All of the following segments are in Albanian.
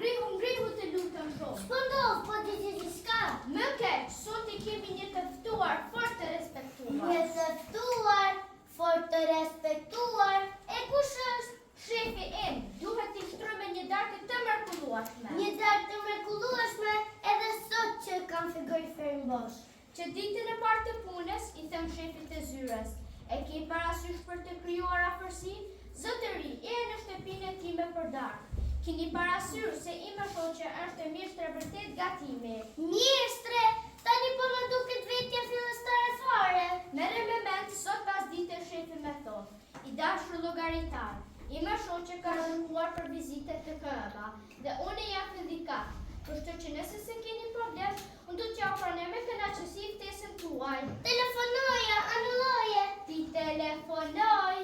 ngrihu të lutem shumë. Shpëndof, po ti diçka. Më keq, sot I kemi një të ftuar fort të respektuar. Një të ftuar, fort të respektuar. E kush është? Shefi im, duhet t'i shtroj me një darkë të mrekullueshme. Një darkë të mrekullueshme edhe sot që kam frigoriferin bosh. Që ditën e parë të punës I them shefit të zyres. E ke parasysh për të krijuar afërsi? Zotëri, je në shtëpinë time për darkë. Keni parasysh se ime shoqe është e mishtre vërtet gatimi. Mishtre, tani po më duket vetja fillestare fare. Merre me mend, sot pas dite shefi më thot, I dashur llogaritar, ime shoqe ka shkuar për vizite të këmbëva dhe unë jam fillikat. Kështu që nëse se keni problem, unë do t'ja pranoj me kënaqësi ftesën tuaj. Telefonoja, anulloje. Ti telefonoj,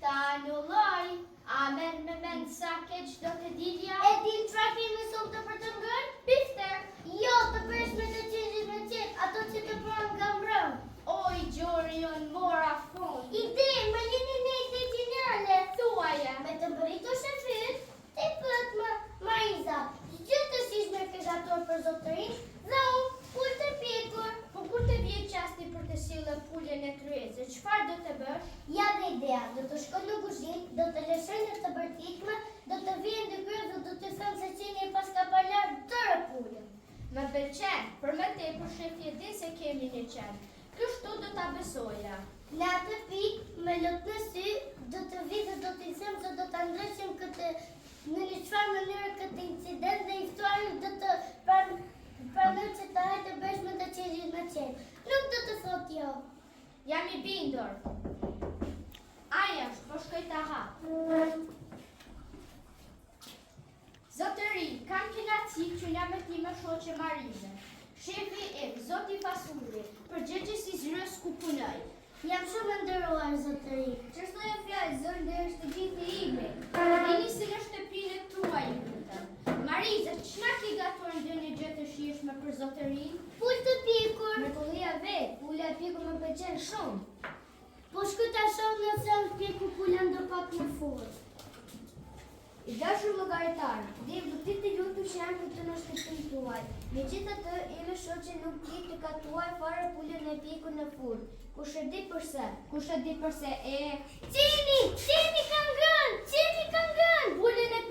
ta anulloj, a merr me mend sa keq do të dilja? E din çfarë kemi sonte për të ngërë? Biftek. Jo, të breshme të qeshit me qet, ato që të pranë nga mbrëm. Oj, gjori jon mora fund. Ide, më jeni një ide geniale. Thuaje. Me të bëritu shefit, ti pët më, Mariza, gjithësisht me këgator për zotërin, dhe unë pull të pjekur. Po kur të vjen qasti për të sjellë pulën e kryesës, çfarë do të bësh? Ja dhe ideja, do të shkoj në kuzhinë, do të lëshoj në të bërtikme, do të vjen dy kryes dhe do të them se qeni pas ka palar tërë pulën. Më pëlqen, për më tepër shefi e din se kemi një qen. Kështu do ta besoja. Në atë pikë, me lot në sy, do të vi dhe do t'i them se do ta ndryshim këtë në një çfarë mënyrë këtë incident dhe I ftuari do të pranoj që të hajë të breshme të qeshit me qenë. Nuk do të thot jo. Jam I bindur. Aja, po shkoj ta ha. Zotëri, kam kënaqësi që jam me ti më shoqe Marize. Shefi im, zoti Fasuli, përgjegjës I zyres ku punoj. Jam shumë nderuar zotëri. Ç'është ajo fjalë zënë dhe është shtëpinë ime. Dini se në shtëpinë tuaj lutem. Marize, ç'na ke gatuar ndonjë gjë të shijshme për zotërinë? Pull të pjekur. Mrekullia vet, pula e pjekur më pëlqen shumë. Po shku ta shoh nëse është pjekur pula ndo pak më fort. I dashur llogaritar, dhe vërtet të lutur që jam këtu në shtëpinë tuaj. Megjithatë, ime shoqe nuk di të gatuaj fare pulën e pjekur në furrë. Kush e di përse? Kush e di përse? Qeni ka ngrënë! Qeni ka ngrënë! Pulën e